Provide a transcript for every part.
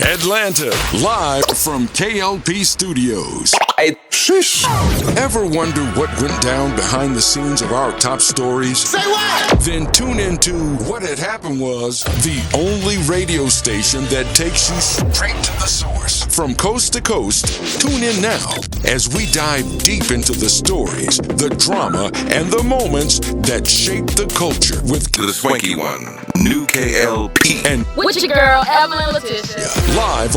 Atlanta, live from K.L.P. Studios. Sheesh. Ever wonder what went down behind the scenes of our top stories? Say what? Then tune into What Had Happened Was, the only radio station that takes you straight to the source. From coast to coast, tune in now as we dive deep into the stories, the drama, and the moments that shape the culture with The swanky one, new K.L.P. and With your girl, Evelyn Letitia. live,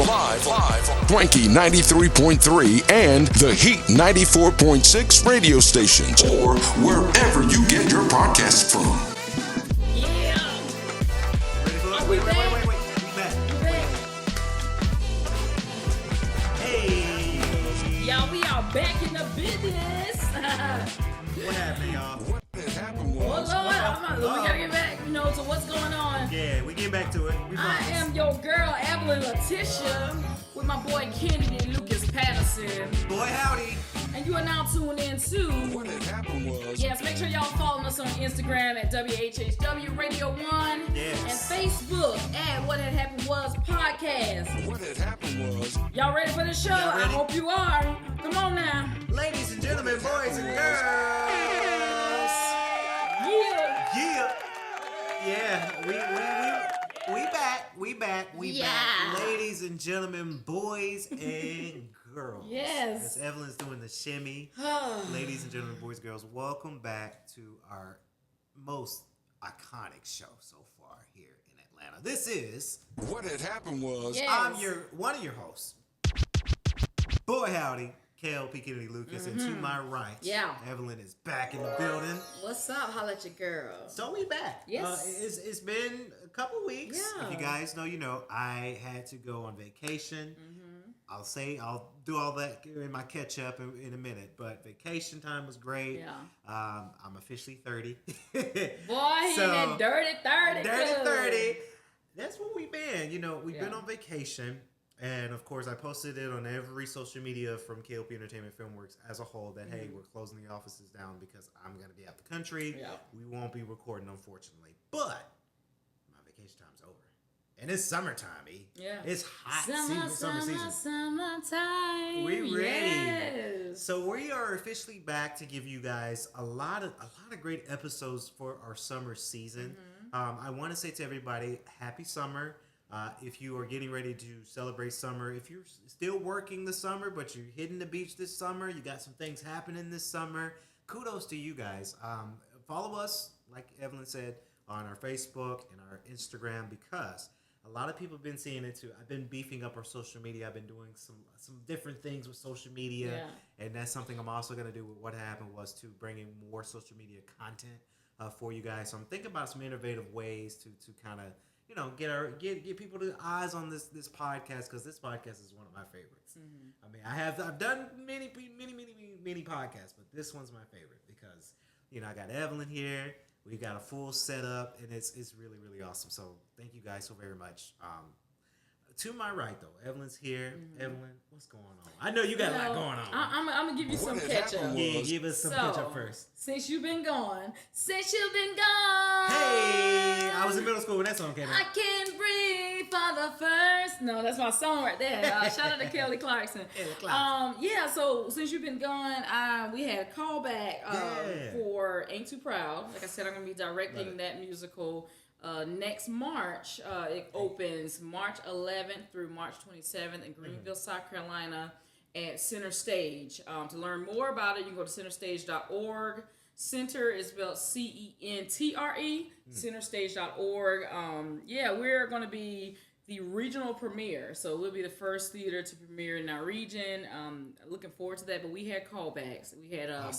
Swanky 93.3 and the Heat 94.6 radio stations, or wherever you get your podcasts from. Yeah. Wait. We back. Hey. Y'all, we are back in the business. What happened, y'all? What had happened Oh, was... Lord, we gotta get back, to what's going on. Yeah, we getting back to it. We I promise. am your girl, Evelyn Letitia, with my boy Kennedy Lucas Patterson. Boy, howdy. And you are now tuned in to... What had happened was... Yes, make sure y'all following us on Instagram at WHHW Radio 1. Yes. And Facebook at What Had Happened Was Podcast. What had happened was... Y'all ready for the show? Y'all ready? I hope you are. Come on now. Ladies and gentlemen, boys and girls. Yeah. Yeah, we back. Ladies and gentlemen, boys and girls. Yes. As Evelyn's doing the shimmy. Ladies and gentlemen, boys and girls, welcome back to our most iconic show so far here in Atlanta. This is What had happened was... Yes. I'm one of your hosts. Boy howdy, K.L.P. Kennedy Lucas, and to my right, Yeah. Evelyn is back in the building. What's up? Holla at your girl. So we back. Yes. It's been a couple weeks. Yeah. If you guys know, you know, I had to go on vacation. I'll do all that in my catch up in a minute. But vacation time was great. Yeah. I'm officially 30. Boy, he So, that dirty 30. Dirty good. 30. That's what we've been. You know, we've been Yeah. on vacation. And of course, I posted it on every social media from K.L.P. Entertainment Filmworks as a whole that, hey, we're closing the offices down because I'm going to be out the country. Yeah. We won't be recording, unfortunately. But my vacation time's over. And it's summertime, E. Yeah. It's hot summer season. Summertime. We ready. Yes. So we are officially back to give you guys a lot of great episodes for our summer season. I want to say to everybody, happy summer. If you are getting ready to celebrate summer, if you're still working the summer, but you're hitting the beach this summer, you got some things happening this summer, kudos to you guys. Follow us, like Evelyn said, on our Facebook and our Instagram, because a lot of people have been seeing it too. I've been beefing up our social media. I've been doing some different things with social media, and that's something I'm also going to do with What Happened Was, to bring in more social media content for you guys. So I'm thinking about some innovative ways to kind of, you know, get people to eyes on this podcast, because this podcast is one of my favorites. I mean, I've done many podcasts, but this one's my favorite because, you know, I got Evelyn here. We got a full setup, and it's really, really awesome. So thank you guys so very much. To my right, though, Evelyn's here. Evelyn, what's going on? I know you got a lot going on. I'm going to give you some had catch up. happened Yeah, give us some catch up first. Since you've been gone. Hey, I was in middle school when that song came out. I can't breathe for the first. No, that's my song right there. Shout out to Kelly Clarkson. So since you've been gone, we had a callback for Ain't Too Proud. Like I said, I'm gonna be directing that musical next March. It opens March 11th through March 27th in Greenville, South Carolina, at Center Stage. To learn more about it, you can go to centerstage.org. Center is spelled CENTRE, centerstage.org. We're going to be the regional premiere. So we'll be the first theater to premiere in our region. Looking forward to that. But we had callbacks. We had a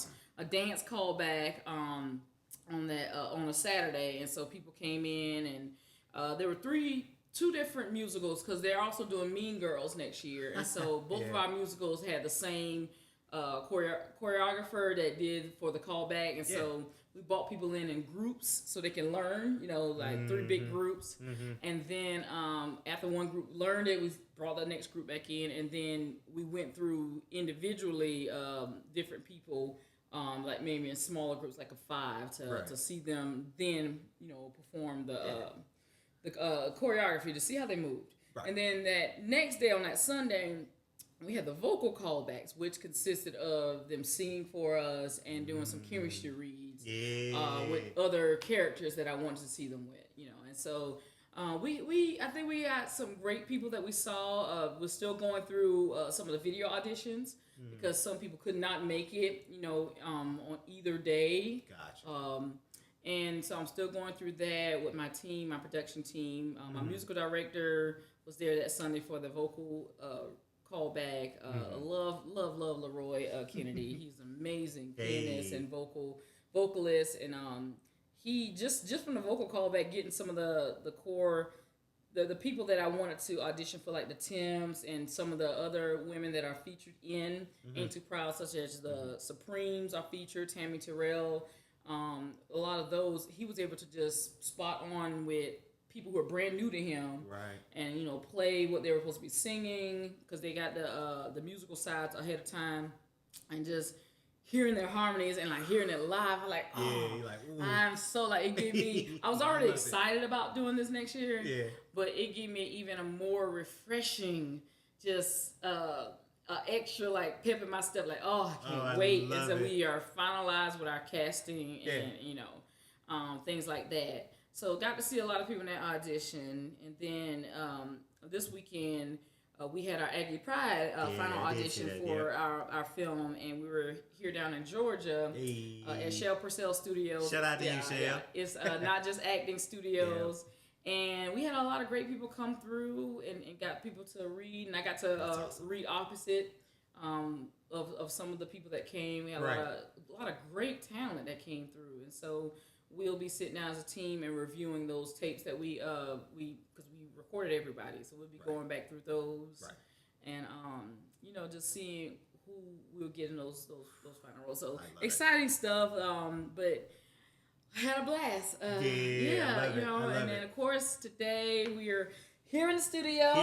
dance callback on a Saturday. And so people came in, and there were two different musicals, because they're also doing Mean Girls next year. And so both of our musicals had the same choreographer that did for the callback, and so we brought people in groups so they can learn, you know, like 3 big groups, and then after one group learned it, we brought the next group back in, and then we went through individually different people, like maybe in smaller groups, like of 5, to see them then, you know, perform the choreography, to see how they moved. Right. And then that next day on that Sunday, we had the vocal callbacks, which consisted of them singing for us and doing some chemistry reads with other characters that I wanted to see them with, And so I think we got some great people that we saw. We're still going through some of the video auditions because some people could not make it, on either day. Gotcha. And so I'm still going through that with my team, my production team. My musical director was there that Sunday for the vocal callback. Love Leroy Kennedy. He's an amazing pianist and vocalist, and he just from the vocal callback, getting some of the core, the people that I wanted to audition for, like the Tims and some of the other women that are featured in Ain't Too Proud, such as the Supremes are featured, Tammy Terrell. A lot of those, he was able to just spot on with people who are brand new to him, right? And play what they were supposed to be singing because they got the musical sides ahead of time, and just hearing their harmonies and like hearing it live, I'm like, I'm so like it gave me. I was already excited about doing this next year, but it gave me even a more refreshing, just extra like pep in my step, like I can't wait until we are finalized with our casting and things like that. So got to see a lot of people in that audition, and then this weekend we had our Aggie Pride final audition for our film, and we were here down in Georgia at Shell Purcell Studios. Shout out to you, Shell. Yeah. It's Not Just Acting Studios. And we had a lot of great people come through and got people to read, and I got to read opposite of some of the people that came. We had a lot of great talent that came through, and so we'll be sitting down as a team and reviewing those tapes that we because we recorded everybody, so we'll be going back through those, and just seeing who we'll get in those final roles. So exciting stuff, but I had a blast. And then of course today we are here in the studio.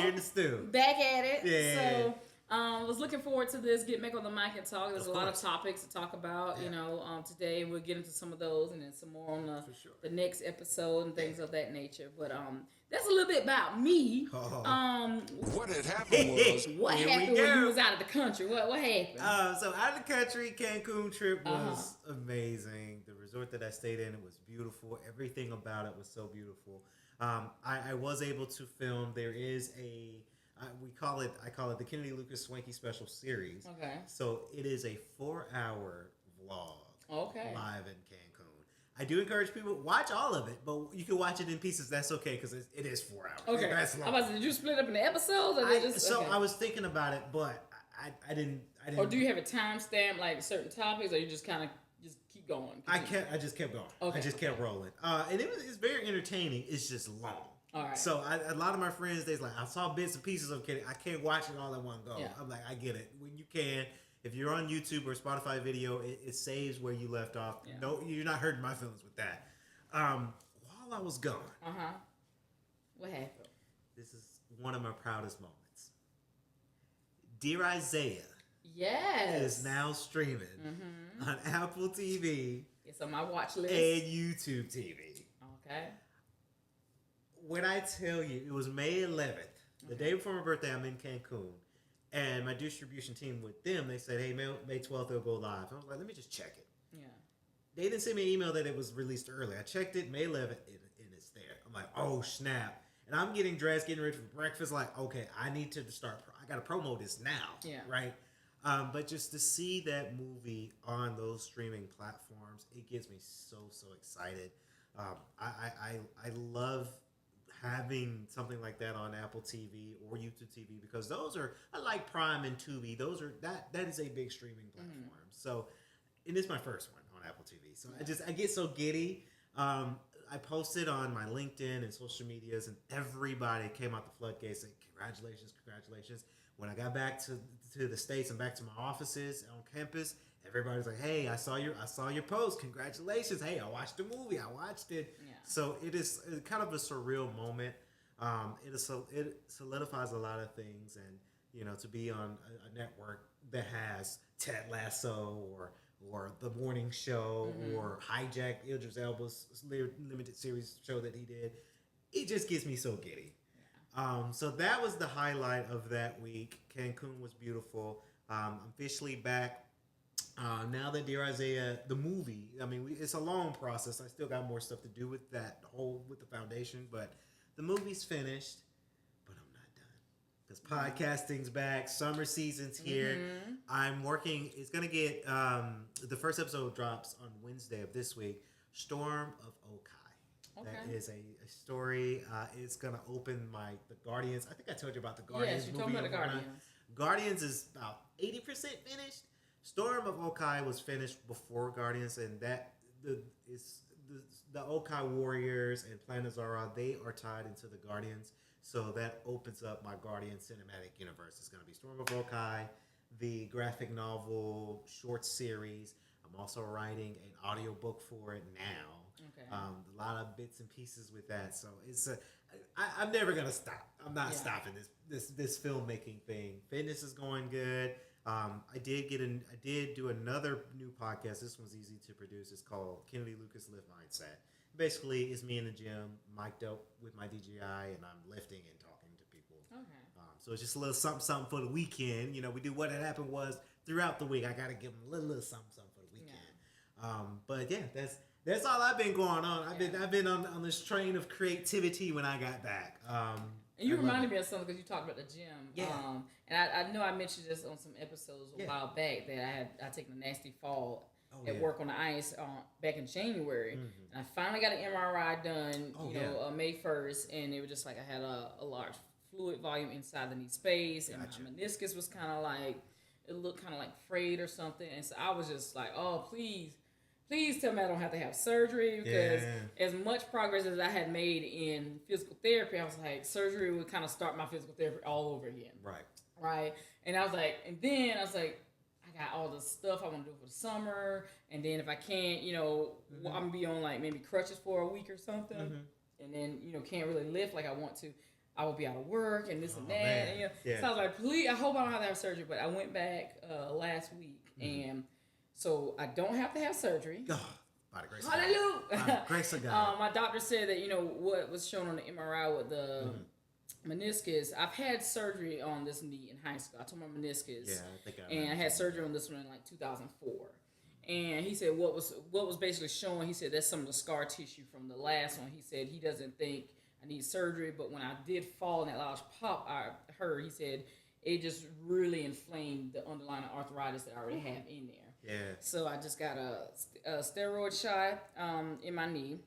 Back at it. Yeah. So was looking forward to this, getting back on the mic and talk. There's a lot of topics to talk about, today. We'll get into some of those and then some more on the next episode and things of that nature. But that's a little bit about me. What had happened was... What happened when you was out of the country? What happened? So out of the country, Cancun trip was amazing. The resort that I stayed in, it was beautiful. Everything about it was so beautiful. I was able to film. There is I call it the Kennedy Lucas Swanky Special Series. Okay. So it is a 4-hour vlog. Okay. Live in Cancun. I do encourage people watch all of it, but you can watch it in pieces. That's okay because it is 4 hours. Okay. That's long. Did you split up into episodes? Or I was thinking about it, but I didn't. Or do you have a timestamp, like certain topics, or you just kind of just keep going? I just kept going. Okay. I just kept rolling. And it's very entertaining. It's just long. All right. So a lot of my friends, they's like, I saw bits and pieces of Kennedy. I can't watch it all in one go. Yeah. I'm like, I get it. When you can, if you're on YouTube or Spotify video, it saves where you left off. Yeah. No, you're not hurting my feelings with that. While I was gone. What happened? This is one of my proudest moments. Dear Isaiah. Yes. Is now streaming on Apple TV. It's on my watch list. And YouTube TV. Okay. When I tell you, it was May 11th, the day before my birthday, I'm in Cancun, and my distribution team with them, they said, hey, May 12th, it'll go live. I was like, let me just check it. Yeah. They didn't send me an email that it was released early. I checked it, May 11th, and it's there. I'm like, oh, snap. And I'm getting dressed, getting ready for breakfast, like, okay, I need to start, I got to promo this now, right? But just to see that movie on those streaming platforms, it gets me so excited. I love having something like that on Apple TV or YouTube TV because those are, I like Prime and Tubi. Those are that is a big streaming platform. So, and it's my first one on Apple TV. So I get so giddy. I posted on my LinkedIn and social medias, and everybody came out the floodgates saying, congratulations. When I got back to the States and back to my offices on campus, everybody's like, hey, I saw your post. Congratulations. Hey, I watched the movie. I watched it. Yeah. So it is kind of a surreal moment. It solidifies a lot of things, and to be on a network that has Ted Lasso or The Morning Show or Hijack, Idris Elba's limited series show that he did, it just gets me so giddy. So that was the highlight of that week. Cancun was beautiful. I'm officially back. Now that Dear Isaiah, the movie, I mean, it's a long process. I still got more stuff to do with that with the foundation, but the movie's finished. But I'm not done because podcasting's back. Summer season's here. Mm-hmm. I'm working. It's gonna get the first episode drops on Wednesday of this week. Storm of Okai. Okay. That is a story. It's gonna open the Guardians. I think I told you about the Guardians. Yes, you movie told me about the overnight. Guardians. Guardians is about 80% finished. Storm of Okai was finished before Guardians, and the Okai Warriors and Planet Zara, they are tied into the Guardians. So that opens up my Guardian cinematic universe. It's going to be Storm of Okai, the graphic novel short series. I'm also writing an audiobook for it now. Okay. A lot of bits and pieces with that. So I'm never gonna stop. I'm not stopping this filmmaking thing. Fitness is going good. I did do another new podcast. This one's easy to produce. It's called Kennedy Lucas Lift Mindset. Basically, it's me in the gym, mic'd up with my DJI, and I'm lifting and talking to people. Okay. So it's just a little something for the weekend. You know, we do what had happened was throughout the week. I got to give them a little something for the weekend. Yeah. But yeah, that's all I've been going on. I've been on this train of creativity when I got back. And you reminded me of something because you talked about the gym. Yeah. And I know I mentioned this on some episodes a while back that I taken a nasty fall at work on the ice back in January. Mm-hmm. And I finally got an MRI done, May 1st. And it was just like I had a large fluid volume inside the knee space. And my meniscus was kind of like, it looked kind of like frayed or something. And so I was just like, oh, please tell me I don't have to have surgery, because as much progress as I had made in physical therapy, I was like, surgery would kind of start my physical therapy all over again. Right. And I was like, I got all the stuff I want to do for the summer. And then if I can't, I'm going to be on like maybe crutches for a week or something. Mm-hmm. And then, can't really lift like I want to. I will be out of work and this and that. And, So I was like, please, I hope I don't have to have surgery. But I went back last week and so I don't have to have surgery. Oh, by the grace of Hallelujah. God. By the grace of God. My doctor said that, what was shown on the MRI with the meniscus, I've had surgery on this knee in high school. I tore my meniscus. Yeah, I think I had surgery on this one in like 2004. And he said what was basically showing, he said that's some of the scar tissue from the last one. He said he doesn't think I need surgery, but when I did fall in that large pop I heard, he said it just really inflamed the underlying arthritis that I already have in there. Yeah. So I just got a steroid shot in my knee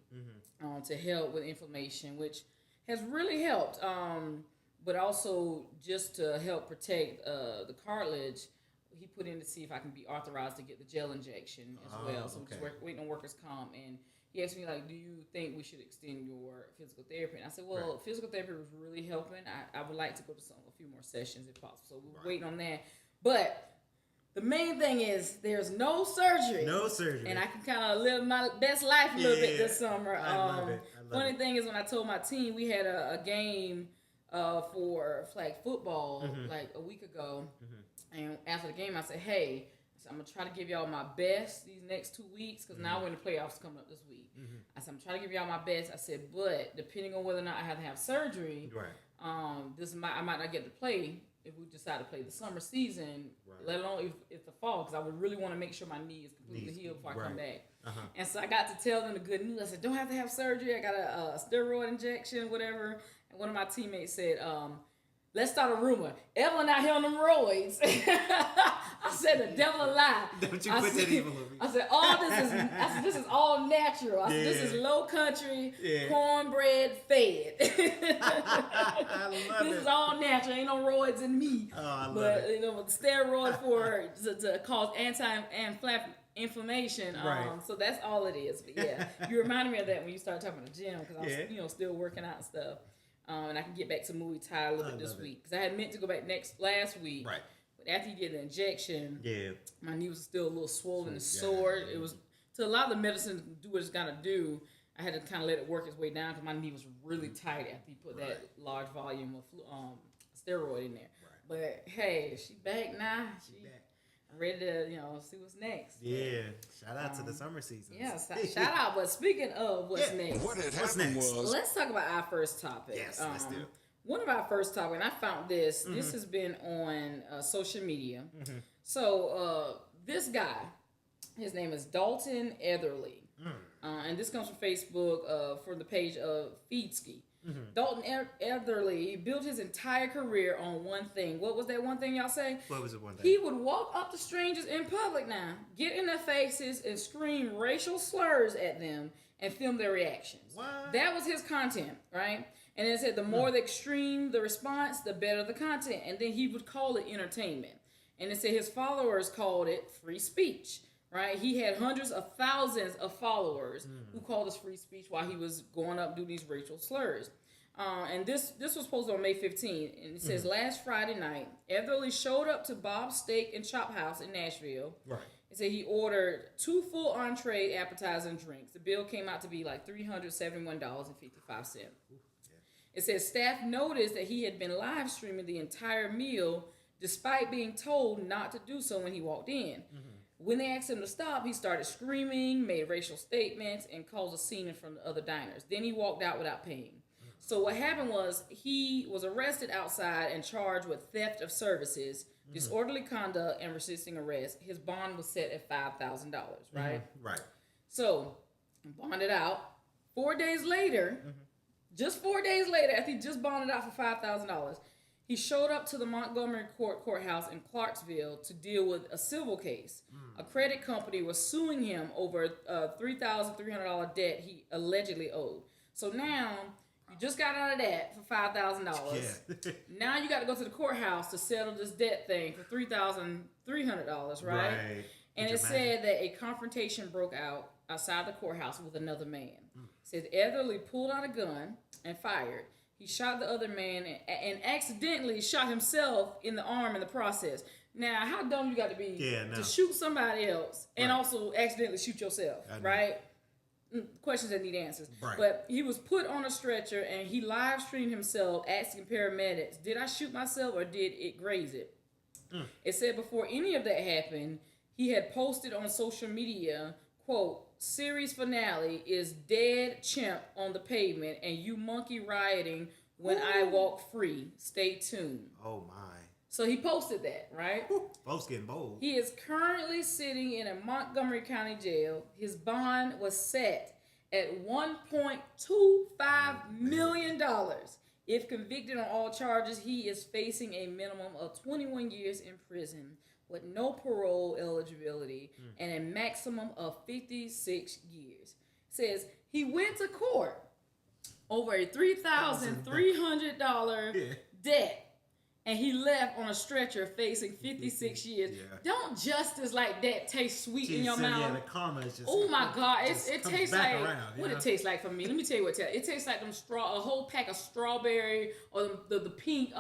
to help with inflammation, which has really helped. But also just to help protect the cartilage, he put in to see if I can be authorized to get the gel injection as well. So we're just waiting on workers' comp. And he asked me, like, do you think we should extend your physical therapy? And I said, well, physical therapy was really helping. I would like to go to a few more sessions if possible. So we're waiting on that. But the main thing is there's no surgery. No surgery. And I can kind of live my best life a little bit this summer. I love it. Funny thing is when I told my team, we had a game for flag football like a week ago. And after the game, I said, hey, I'm going to try to give y'all my best these next 2 weeks, because now we're in the playoffs coming up this week. I said, I'm trying to give y'all my best. I said, but depending on whether or not I have to have surgery, I might not get to play if we decide to play the summer season, let alone if the fall, because I would really want to make sure my knee is completely healed before I come back. And so I got to tell them the good news. I said, don't have to have surgery. I got a steroid injection, whatever. And one of my teammates said, let's start a rumor. Evelyn out here on them roids. I said, the devil a lie. Don't you put that evil on me. I said, this is all natural. I said, this is low country, cornbread fed. I love this is all natural. Ain't no roids in me. Oh, I love but, it. Steroid to cause anti-inflammation. So that's all it is. But yeah, you reminded me of that when you started talking about the gym, because I was, still working out and stuff. And I can get back to Muay Thai a little bit this week, because I had meant to go back last week. Right. But after you get the injection, my knee was still a little swollen and sore. It was, to allow the medicine to do what it's gotta do, I had to kind of let it work its way down, because my knee was really tight after you put that large volume of steroid in there. Right. But hey, she back now. She back. I'm ready to, see what's next. Yeah. Shout out to the summer season. Yeah, shout out. But speaking of what's next. What had happened was... Let's talk about our first topic. Yes, let's do it. one of our first topics, and I found this. Mm-hmm. This has been on social media. Mm-hmm. So this guy, his name is Dalton Etherly. And this comes from Facebook from the page of Feedski. Mm-hmm. Dalton Etherly built his entire career on one thing. What was that one thing y'all say? What was it one thing? He would walk up to strangers in public now, get in their faces, and scream racial slurs at them and film their reactions. What? That was his content, right? And it said the more the extreme the response, the better the content. And then he would call it entertainment. And it said his followers called it free speech. Right, he had hundreds of thousands of followers who called us free speech while he was going up doing these racial slurs. And this was posted on May 15th, and it says last Friday night, Etherly showed up to Bob's Steak and Chop House in Nashville. Right. It said he ordered 2 full entree, appetizers, and drinks. The bill came out to be like $371.55. It says staff noticed that he had been live streaming the entire meal despite being told not to do so when he walked in. Mm-hmm. When they asked him to stop, he started screaming, made racial statements, and caused a scene in front of the other diners. Then he walked out without paying. So what happened was he was arrested outside and charged with theft of services, disorderly conduct, and resisting arrest. His bond was set at $5,000, right? Right. So, bonded out. 4 days later, just 4 days later, after he just bonded out for $5,000, he showed up to the Montgomery courthouse in Clarksville to deal with a civil case. A credit company was suing him over a $3,300 debt he allegedly owed. So now you just got out of that for $5,000. Yeah. Now you got to go to the courthouse to settle this debt thing for $3,300, right? And it said that a confrontation broke out outside the courthouse with another man. It said Etherly pulled out a gun and fired. He shot the other man and accidentally shot himself in the arm in the process. Now, how dumb you got to be to shoot somebody else and also accidentally shoot yourself, right? Questions that need answers. Right. But he was put on a stretcher and he live streamed himself asking paramedics, did I shoot myself or did it graze it? It said before any of that happened, he had posted on social media, quote, series finale is dead chimp on the pavement and you monkey rioting when I walk free. Stay tuned. Oh my. So he posted that, right? Folks getting bold. He is currently sitting in a Montgomery County jail. His bond was set at $1.25 million. If convicted on all charges, he is facing a minimum of 21 years in prison with no parole eligibility and a maximum of 56 years. Says he went to court over a $3,300 debt and he left on a stretcher facing 56 years. Yeah. Don't justice like that taste sweet in your mouth? Yeah, the karma is just... Oh my God, it tastes like... What it tastes like for me? Let me tell you what it tastes like. It tastes like a whole pack of strawberry or the pink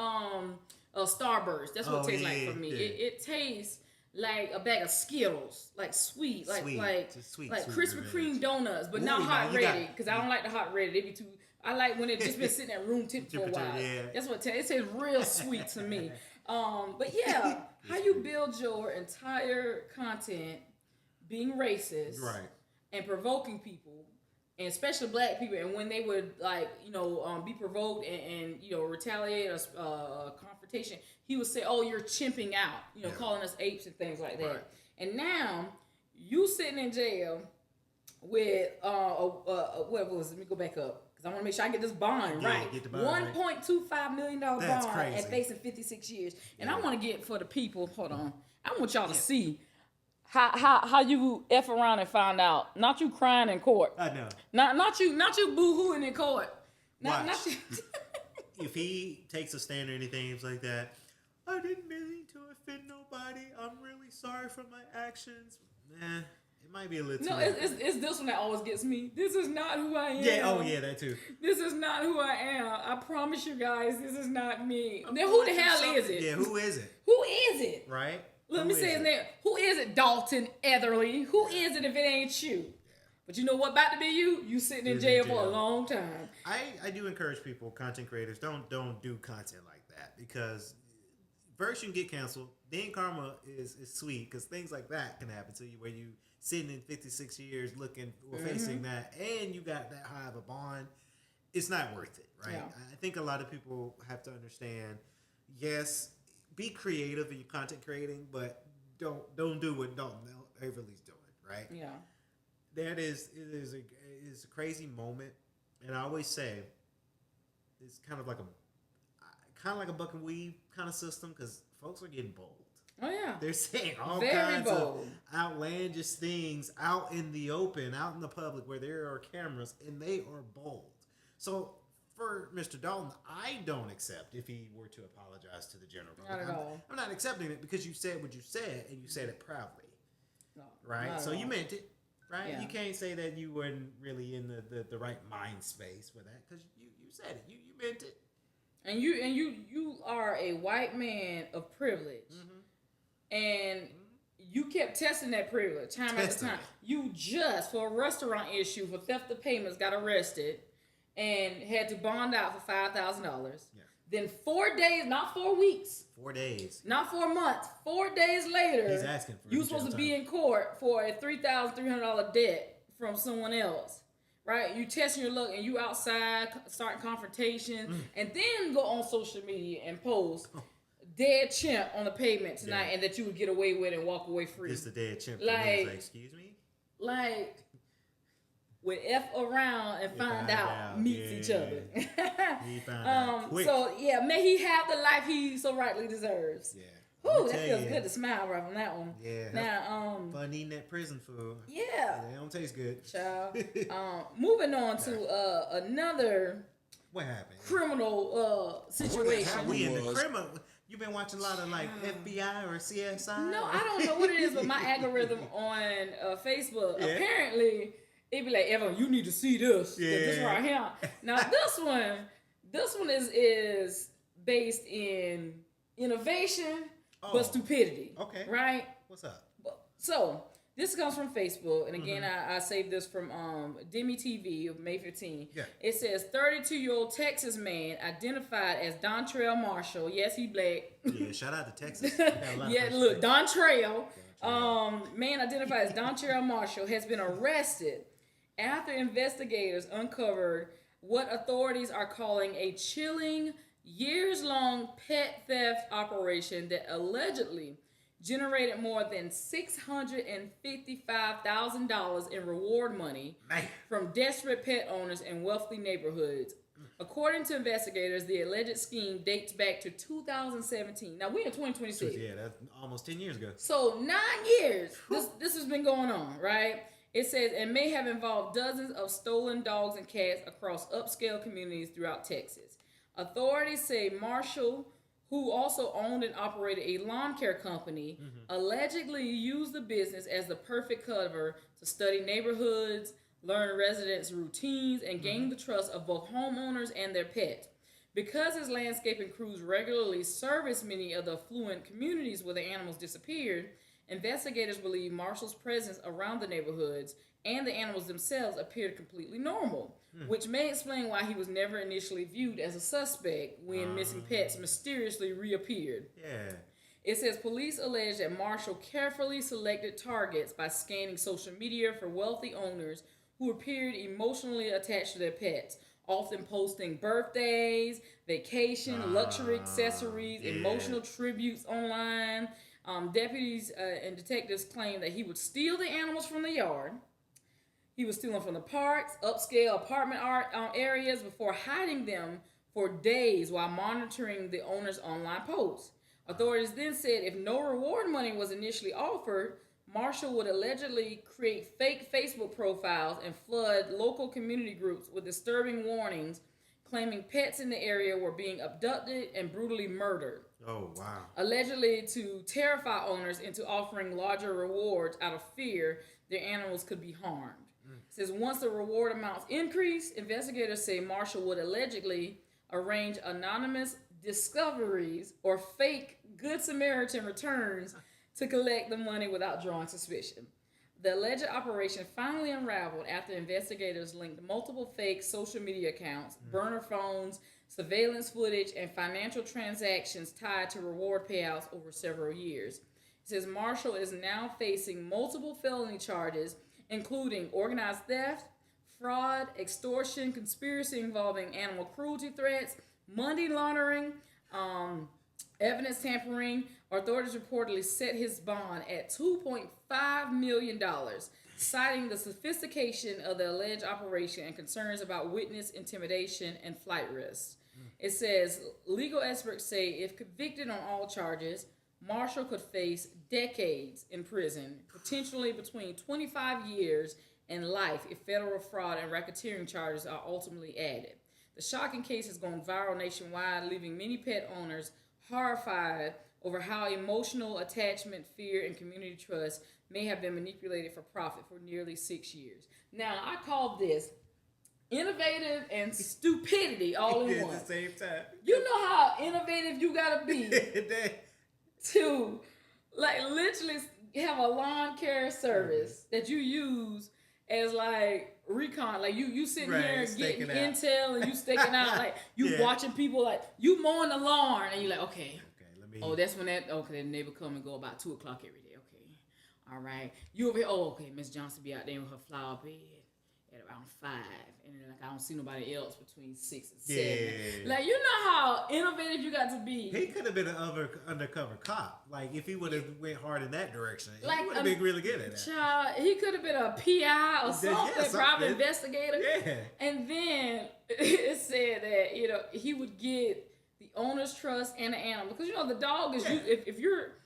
Starburst. That's what it tastes like for me. Yeah. It tastes like a bag of Skittles, like sweet, like Krispy Kreme donuts, but not hot ready, because I don't like the hot ready. They be too... I like when it's just been sitting at room temperature for a while. Yeah. That's what it tastes real sweet to me. But yeah, how you build your entire content being racist, right, and provoking people, and especially black people, and when they would be provoked and retaliate or confrontation, he would say, "Oh, you're chimping out," calling us apes and things like that. Right. And now you sitting in jail with what was? Let me go back up. I want to make sure I get this bond right. $1.25 million bond and facing 56 years. And I want to get for the people, hold on. I want y'all to see how you F around and find out. Not you crying in court. I know. Not you boo-hooing in court. Not you. If he takes a stand or anything like that, I didn't mean to offend nobody. I'm really sorry for my actions. Nah. It might be a little too it's this one that always gets me. This is not who I am. Yeah, oh yeah, that too. This is not who I am. I promise you guys, this is not me. Then who the hell is it? Yeah, who is it? Who is it? Right? Let me say his name. Who is it, Dalton Etherly? Who is it if it ain't you? But you know what about to be you? You sitting in jail for a long time. I do encourage people, content creators, don't do content like that, because first you can get canceled, then karma is sweet, because things like that can happen to you where you sitting in 56 years looking or facing that, and you got that high of a bond, it's not worth it, right? Yeah. I think a lot of people have to understand. Yes, be creative in your content creating, but don't do what Dalton Everly's doing, right? Yeah. It is a crazy moment, and I always say it's kind of like a buck and weave kind of system because folks are getting bold. Oh yeah. They're saying all Very kinds bold. of outlandish things out in the open, out in the public where there are cameras, and they are bold. So for Mr. Dalton, I don't accept if he were to apologize to the general public. Not at all. I'm not accepting it because you said what you said, and you said it proudly, No, right? not So at you all. meant it, right? Yeah. You can't say that you weren't really in the right mind space for that because you said it. You meant it. And you are a white man of privilege, and you kept testing that privilege time after Testing time. it. You just for a restaurant issue for theft of payments got arrested and had to bond out for $5,000. Yeah. Then 4 days, not 4 weeks, 4 days. not 4 months, 4 days later, He's asking for you it were supposed to jail be time. in court for a $3,300 debt from someone else. Right? You testing your luck and you outside starting confrontations and then go on social media and post dead chimp on the pavement tonight Yeah. and that you would get away with and walk away free. It's the dead chimp. Like- Like, excuse me? Like, with F around and find out meets each Yeah. other. He found out quick. So, yeah, may he have the life he so rightly deserves. Yeah. Whew, Let me that tell feels you, good to smile right on that one. Yeah. Now, Fun eating that prison food. yeah. They don't taste good. Child. Moving on to another What happened? criminal situation. We in the was- criminal. You've been watching a lot of like FBI or CSI? No, I don't know what it is, but my algorithm on Facebook, apparently, it be like, Evan, you need to see this. This Yeah. right here. Now, this one is based in innovation, but stupidity. Okay. Right? What's up? So, this comes from Facebook, and again, I saved this from Demi TV of May 15. Yeah. It says 32-year-old Texas man identified as Dontrell Marshall. Yes, he black. Yeah, shout out to Texas. We got a lot of Yeah, places look, to- Dontrell, man identified as Dontrell Marshall has been arrested after investigators uncovered what authorities are calling a chilling, years-long pet theft operation that allegedly generated more than $655,000 in reward money Man. from desperate pet owners in wealthy neighborhoods. According to investigators, the alleged scheme dates back to 2017. Now, we're in 2026. Yeah, that's almost 10 years ago. So 9 years this has been going on, right? It says it may have involved dozens of stolen dogs and cats across upscale communities throughout Texas. Authorities say Marshall, who also owned and operated a lawn care company, allegedly used the business as the perfect cover to study neighborhoods, learn residents' routines, and gain the trust of both homeowners and their pets. Because his landscaping crews regularly service many of the affluent communities where the animals disappeared, investigators believe Marshall's presence around the neighborhoods and the animals themselves appeared completely normal, which may explain why he was never initially viewed as a suspect when missing pets mysteriously reappeared. Yeah. It says police allege that Marshall carefully selected targets by scanning social media for wealthy owners who appeared emotionally attached to their pets, often posting birthdays, vacation, luxury accessories, emotional tributes online. Deputies and detectives claim that he would steal the animals from the yard. He was stealing from the parks, upscale apartment areas before hiding them for days while monitoring the owner's online posts. Authorities then said if no reward money was initially offered, Marshall would allegedly create fake Facebook profiles and flood local community groups with disturbing warnings claiming pets in the area were being abducted and brutally murdered. Oh, wow. Allegedly to terrify owners into offering larger rewards out of fear their animals could be harmed. It says once the reward amounts increased, investigators say Marshall would allegedly arrange anonymous discoveries or fake Good Samaritan returns to collect the money without drawing suspicion. The alleged operation finally unraveled after investigators linked multiple fake social media accounts, burner phones, surveillance footage, and financial transactions tied to reward payouts over several years. It says Marshall is now facing multiple felony charges, including organized theft, fraud, extortion, conspiracy involving animal cruelty threats, money laundering, evidence tampering. Authorities reportedly set his bond at $2.5 million, citing the sophistication of the alleged operation and concerns about witness intimidation and flight risks. It says legal experts say if convicted on all charges, Marshall could face decades in prison, potentially between 25 years and life if federal fraud and racketeering charges are ultimately added. The shocking case has gone viral nationwide, leaving many pet owners horrified over how emotional attachment, fear, and community trust may have been manipulated for profit for nearly 6 years. Now, I call this innovative and stupidity all in one. At the same time. You know how innovative you gotta be to, like, literally have a lawn care service that you use as, like, recon. Like, you sitting here getting intel and you staking out, like, you watching people, like, you mowing the lawn and you're like, okay, that's when the neighbor come and go about 2 o'clock every day. Okay, all right. You over here, okay, Miss Johnson be out there with her flower bed at around 5, and then, like, I don't see nobody else between 6 and 7. Yeah. Like, you know how innovative you got to be. He could have been an undercover cop. Like, if he would have went hard in that direction, like, he would have been really good at that. Child, he could have been a PI or something, private investigator. Yeah. And then it said that, he would get the owner's trust and the animal. Because, the dog is, if you're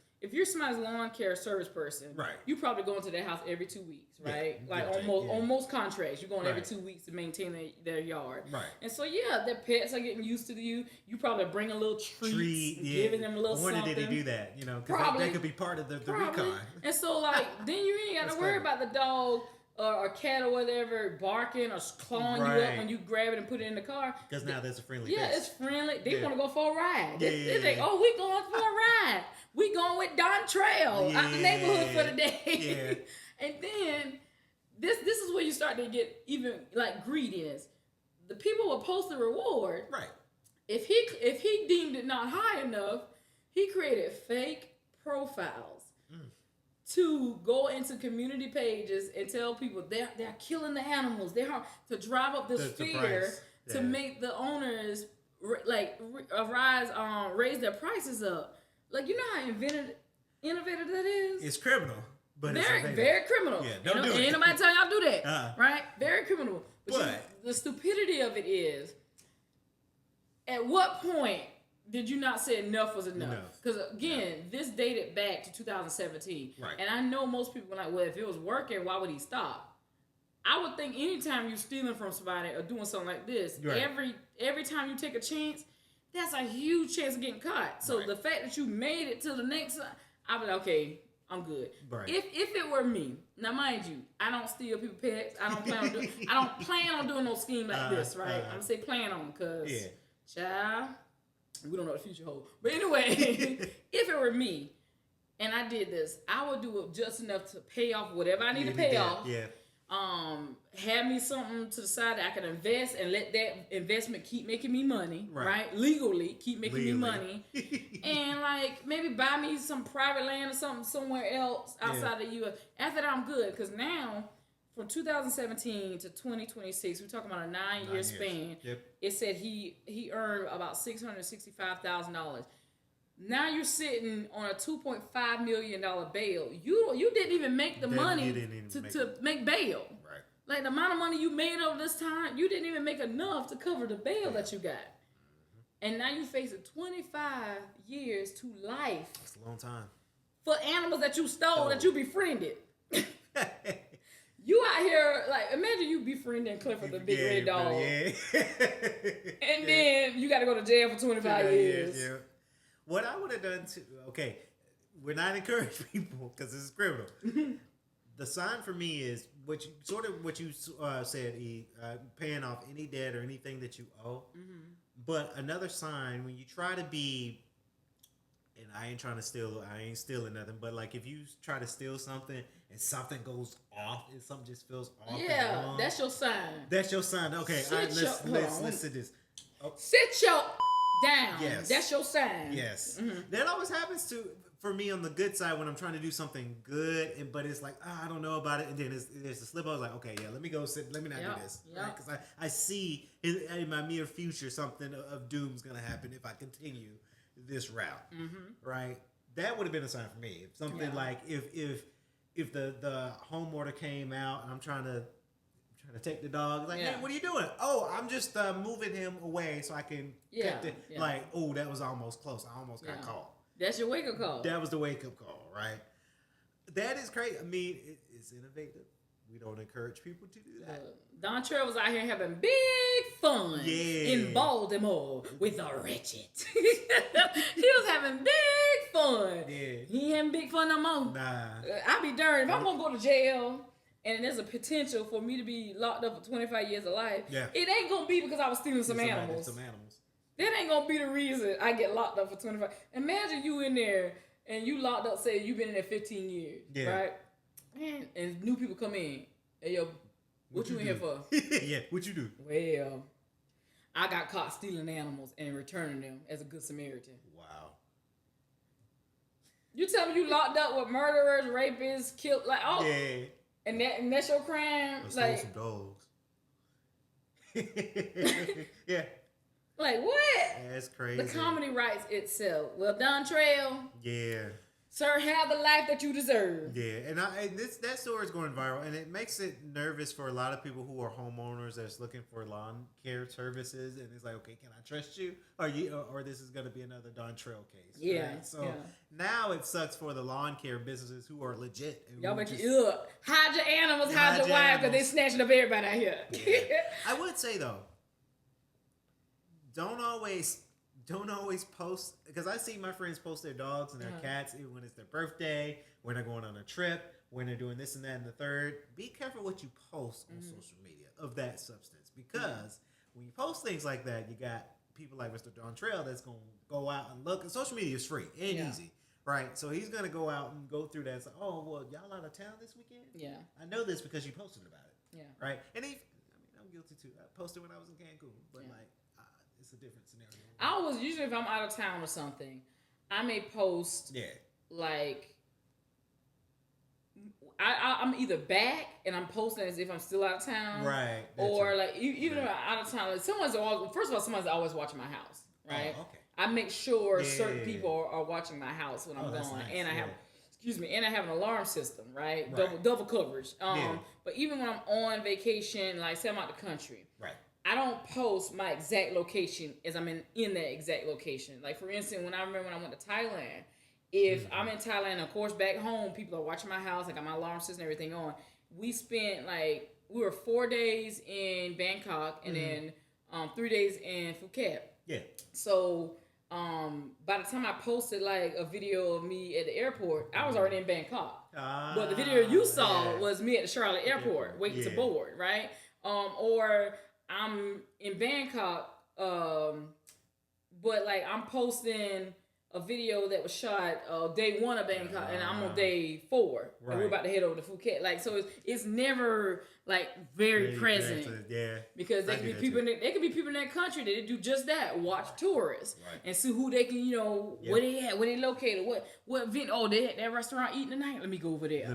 somebody's lawn care service person, right, you probably go into their house every 2 weeks, right? On most contracts, you're going every 2 weeks to maintain their yard. Right. And so, their pets are getting used to you. You probably bring a little treat, giving them a little something. When did he do that? Because that could be part of the recon. And so, like, then you ain't got to worry about the dog or cat or whatever barking or clawing you up when you grab it and put it in the car. Because now there's a friendly pet. face. It's friendly. They want to go for a ride. They think, we going for a ride. We going with Don Trail out the neighborhood for the day. Yeah. And then this is where you start to get even, like, greediness. The people will post the reward. Right. If he deemed it not high enough, he created fake profiles to go into community pages and tell people they're killing the animals. They're to drive up this fear to make the owners raise their prices up. Like, you know how innovative that is? It's criminal, but very, very criminal. Yeah, don't do it. Ain't nobody telling y'all to do that, right? Very criminal. But the stupidity of it is, at what point did you not say enough was enough? Because, again, this dated back to 2017. Right. And I know most people were like, well, if it was working, why would he stop? I would think anytime you're stealing from somebody or doing something like this, every time you take a chance, that's a huge chance of getting caught. So the fact that you made it to the next, I'd be like, okay, I'm good. Right. If it were me, now mind you, I don't steal people's pets. I don't plan on doing no scheme like this, right? I'm gonna say plan on, because child, we don't know what the future holds. But anyway, if it were me and I did this, I would do it just enough to pay off whatever I need to pay off. Yeah. Have me something to the side that I can invest and let that investment keep making me money, right? Legally keep making me money. And, like, maybe buy me some private land or something somewhere else outside the U.S. After that, I'm good. Because now, from 2017 to 2026, we're talking about a 9-year span. Yep. It said he earned about $665,000. Now you're sitting on a $2.5 million bail. You didn't even make the money to make bail. Right. Like, the amount of money you made over this time, you didn't even make enough to cover the bail that you got. Mm-hmm. And now you're facing 25 years to life. That's a long time. For animals that you stole, that you befriended. You out here, like, imagine you befriending Clifford the big red dog. And then you got to go to jail for 25 years. Yeah. What I would have done too, okay, we're not encouraging people because this is criminal. The sign for me is what you said, paying off any debt or anything that you owe. Mm-hmm. But another sign, when you try to be, and I ain't stealing nothing, but, like, if you try to steal something and something goes off and something just feels off. Yeah, wrong, that's your sign. That's your sign. Okay, all right, let's listen to this. Oh. Sit your down. Yes. That's your sign. Yes. Mm-hmm. That always happens for me on the good side when I'm trying to do something good, but it's like I don't know about it, and then there's a slip. I was like, okay, yeah, let me go sit. Let me not do this, right? Because I see in my near future something of doom's gonna happen if I continue this route, right? That would have been a sign for me. If something like if the home order came out and I'm trying to take the dog, like, hey, what are you doing? Oh, I'm just moving him away so I can like, oh, that was almost close. I almost got caught. That's your wake up call. That was the wake up call, right? That is crazy. I mean, it's innovative. We don't encourage people to do that. Dontrell was out here having big fun in Baltimore with the wretched. He was having big fun. Yeah. He ain't having big fun no more. Nah. I'll be darned. If I'm going to go to jail and there's a potential for me to be locked up for 25 years of life, it ain't going to be because I was stealing some animals. That ain't going to be the reason I get locked up for 25. Imagine you in there and you locked up, say you've been in there 15 years, right? And new people come in. Hey, yo, what you in here for? What you do? Well, I got caught stealing animals and returning them as a good Samaritan. Wow. You tell me you locked up with murderers, rapists, killed, like, and that's your crime? I stole some dogs. Like, what? That's crazy. The comedy writes itself. Well done, Trail. Yeah. Sir, have the life that you deserve. Yeah, and that story is going viral, and it makes it nervous for a lot of people who are homeowners that's looking for lawn care services, and it's like, okay, can I trust you, or this is going to be another Dontrell case? Yeah. Right? So now it sucks for the lawn care businesses who are legit. Y'all make you hide your animals, hide your wife, because they snatching up everybody out here. Yeah. I would say though, don't always post, because I see my friends post their dogs and their cats when it's their birthday, when they're going on a trip, when they're doing this and that and the third. Be careful what you post on social media of that substance, because when you post things like that, you got people like Mr. Dontrell that's going to go out and look. And social media is free and easy, right? So he's going to go out and go through that and say, oh, well, y'all out of town this weekend? Yeah. I know this because you posted about it. Yeah. Right? And I'm guilty too. I posted when I was in Cancun, but it's a different scenario. I always, usually if I'm out of town or something, I may post like I'm either back and I'm posting as if I'm still out of town, right? Or like even if I'm out of town, like someone's always watching my house, right? Oh, okay. I make sure certain people are watching my house when I'm gone, nice. And I have. And I have an alarm system, right? Double coverage. But even when I'm on vacation, like say I'm out the country, right? I don't post my exact location as I'm in that exact location. Like, for instance, when I remember when I went to Thailand, if I'm in Thailand, of course, back home, people are watching my house. I got my alarm system and everything on. We were 4 days in Bangkok and then 3 days in Phuket. Yeah. So, by the time I posted, like, a video of me at the airport, I was already in Bangkok. But the video you saw was me at the Charlotte airport waiting to board, right? Or I'm in Bangkok, but like I'm posting a video that was shot day 1 of Bangkok, and I'm on day 4, and we're about to head over to Phuket. Like, so it's never like very present, because there could be people in that country that do just that, watch tourists and see who they can, where they at, where they located, what event. Oh, they at that restaurant eating tonight. Let me go over there,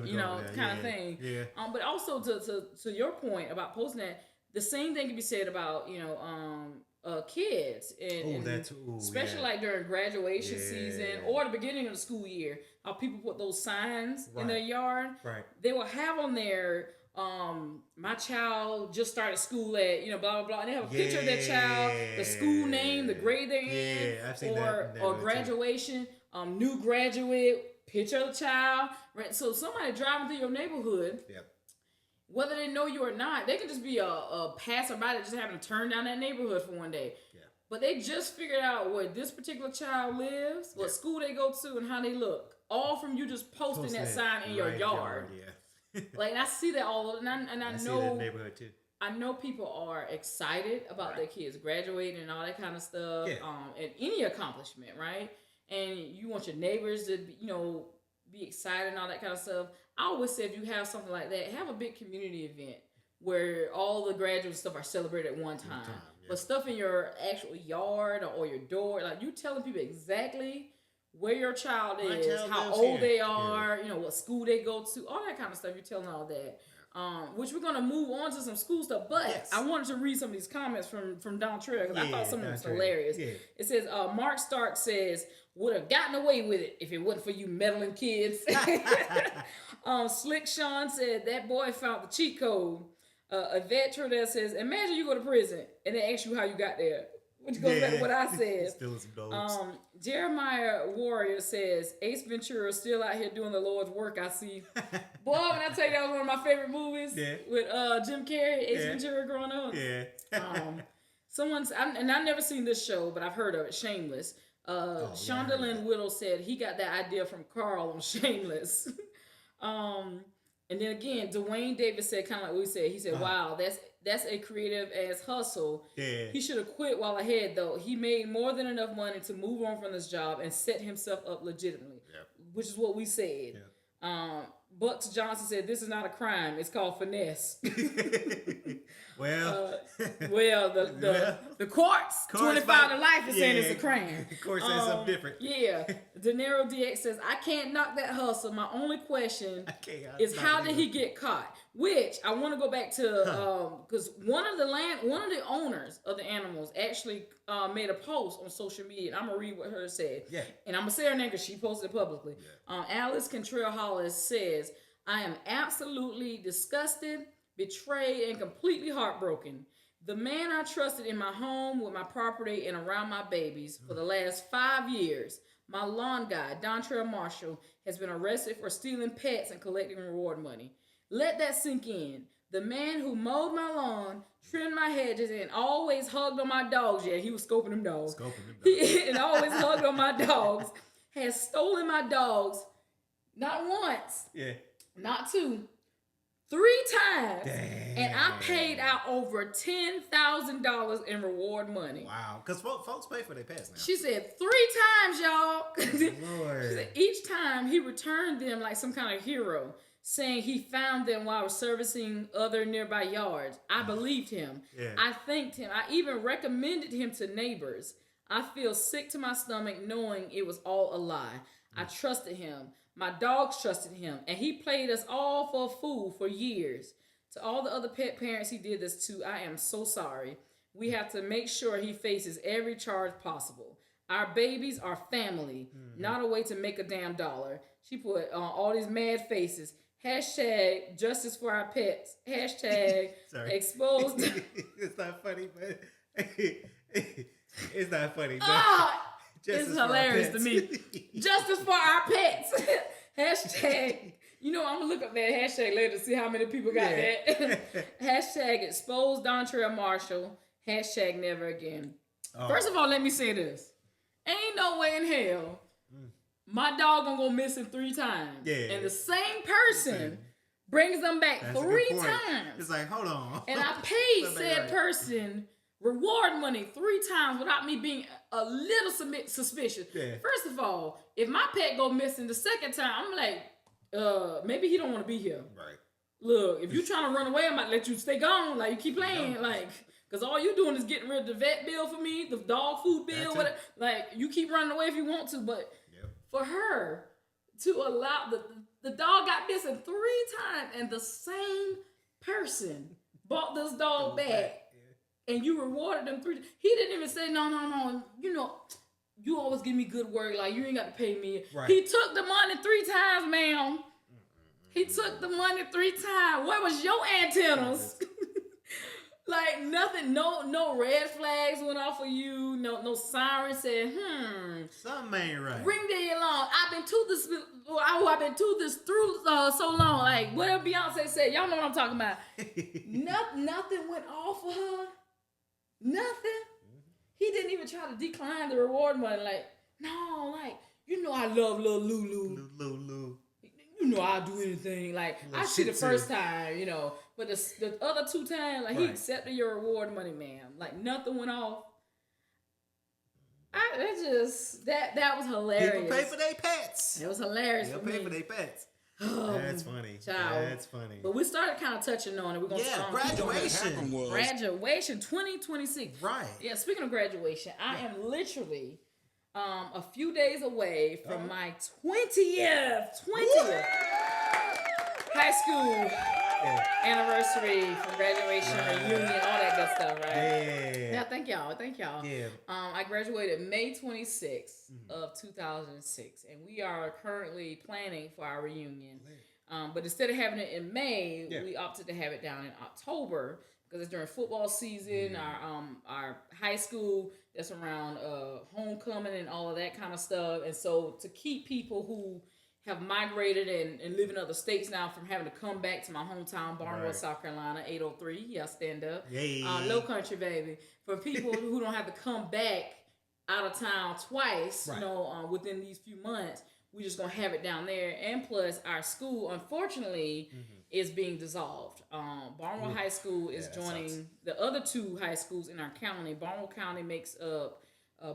kind of thing. Yeah. But also to your point about posting that. The same thing can be said about, kids, and especially like during graduation season or the beginning of the school year, how people put those signs in their yard. Right. They will have on there, my child just started school at, blah, blah, blah. And they have a picture of their child, the school name, the grade they're in, I've seen or graduation, new graduate, picture of the child. Right. So somebody driving through your neighborhood. Yep. Whether they know you or not, they can just be a passerby that just happened to turn down that neighborhood for one day. Yeah. But they just figured out where this particular child lives, what school they go to, and how they look. All from you just posting that sign in your yard. Like, and I see that all, and I know see that neighborhood too. I know people are excited about their kids graduating and all that kind of stuff, and any accomplishment, right? And you want your neighbors to, be excited and all that kind of stuff. I always say if you have something like that, have a big community event where all the graduate stuff are celebrated at one time. But stuff in your actual yard or your door, like you telling people exactly where your child My is, child how lives old here. they are, you know, what school they go to, all that kind of stuff. You're telling all that. Which we're gonna move on to some school stuff, but Yes. I wanted to read some of these comments from Don Trail because I thought some of them was Don Trail. hilarious. Yeah. It says Mark Stark says would have gotten away with it if it wasn't for you meddling kids. Slick Sean said that boy found the cheat code. Yvette Trudell says, imagine you go to prison and they ask you how you got there. Which goes back to what I said. Still some dogs. Jeremiah Warrior says, Ace Ventura still out here doing the Lord's work, I see. Boy, when I tell you that was one of my favorite movies with Jim Carrey, Ace Ventura growing up. Yeah. And I've never seen this show, but I've heard of it, Shameless. Shonda Whittle said he got that idea from Carl on Shameless. And then again, Dwayne Davis said kind of like we said. He said, "Wow, that's a creative ass hustle. Yeah. He should have quit while ahead though. He made more than enough money to move on from this job and set himself up legitimately, which is what we said." Yeah. Bucks Johnson said, "This is not a crime. It's called finesse." The courts 25 to life is saying it's a crime. The court says something different. Yeah. De Niro DX says, I can't knock that hustle. My only question is how did he get caught? Which I want to go back to because one of the owners of the animals actually made a post on social media, and I'm gonna read what her said. Yeah. And I'm gonna say her name because she posted it publicly. Yeah. Alice Cantrell Hollis says, I am absolutely disgusted, betrayed, and completely heartbroken. The man I trusted in my home, with my property, and around my babies for the last 5 years, my lawn guy, Dontrell Marshall, has been arrested for stealing pets and collecting reward money. Let that sink in. The man who mowed my lawn, trimmed my hedges, and always hugged on my dogs, he was scoping them dogs. And always hugged on my dogs, has stolen my dogs, not once, not two, 3 times. Dang. And I paid out over $10,000 in reward money. Wow, because folks pay for their pets now. She said 3 times, y'all. Lord. She said each time he returned them like some kind of hero, saying he found them while servicing other nearby yards. I believed him. Yeah. I thanked him. I even recommended him to neighbors. I feel sick to my stomach knowing it was all a lie. I trusted him. My dogs trusted him, and he played us all for a fool for years. To all the other pet parents he did this to, I am so sorry. We have to make sure he faces every charge possible. Our babies are family, not a way to make a damn dollar. She put all these mad faces. Hashtag justice for our pets. Hashtag exposed. It's not funny, but it's not funny. But it's hilarious to me. Justice for our pets. Hashtag. You know, I'm going to look up that hashtag later to see how many people got that. Hashtag expose Dontrell Marshall. Hashtag never again. First of all, let me say this. Ain't no way in hell my dog gonna go missing 3 times. Yeah. And the same person brings them back 3 times. It's like, hold on. And I paid said person reward money 3 times without me being a little suspicious. Yeah. First of all, if my pet go missing the second time, I'm like, maybe he don't want to be here. Right. Look, if you trying to run away, I might let you stay gone. Like, you keep playing. Like, because all you doing is getting rid of the vet bill for me, the dog food bill, whatever. Like, you keep running away if you want to, but for her to allow the dog got missing 3 times and the same person bought this dog back and you rewarded them 3 times. He didn't even say, no, you know, you always give me good work, like you ain't got to pay me. Right. He took the money 3 times, ma'am. He took the money 3 times. Where was your antennas? Like nothing, no red flags went off for you. No siren said, something ain't right. Ring the alarm. I've been to this through so long. Like whatever Beyonce said, y'all know what I'm talking about. Nothing went off for her. Nothing. He didn't even try to decline the reward money. Like, no, like, you know I love little Lulu. Lulu. You know I'll do anything. Like, I see the first time, you know. But the other 2 times, like, he accepted your reward money, ma'am. Like, nothing went off. That was hilarious. People pay for their pets. It was hilarious for me. They'll pay for their pets. That's funny. Child. That's funny. But we started kind of touching on it. We're going to graduation 2026. Right. Yeah, speaking of graduation, I am literally A few days away from my 20th high school anniversary, from graduation, reunion, all that good stuff, right? Yeah, thank y'all. Yeah. I graduated May 26th of 2006, and we are currently planning for our reunion. But instead of having it in May, we opted to have it down in October because it's during football season. Our high school, that's around homecoming and all of that kind of stuff. And so to keep people who have migrated and live in other states now from having to come back to my hometown, Barnwell, South Carolina, 803. Yeah, stand up. Low country, baby. For people who don't have to come back out of town twice, within these few months, we just gonna have it down there. And plus, our school, unfortunately, is being dissolved. Barnwell High School is joining the other two high schools in our county. Barnwell County makes up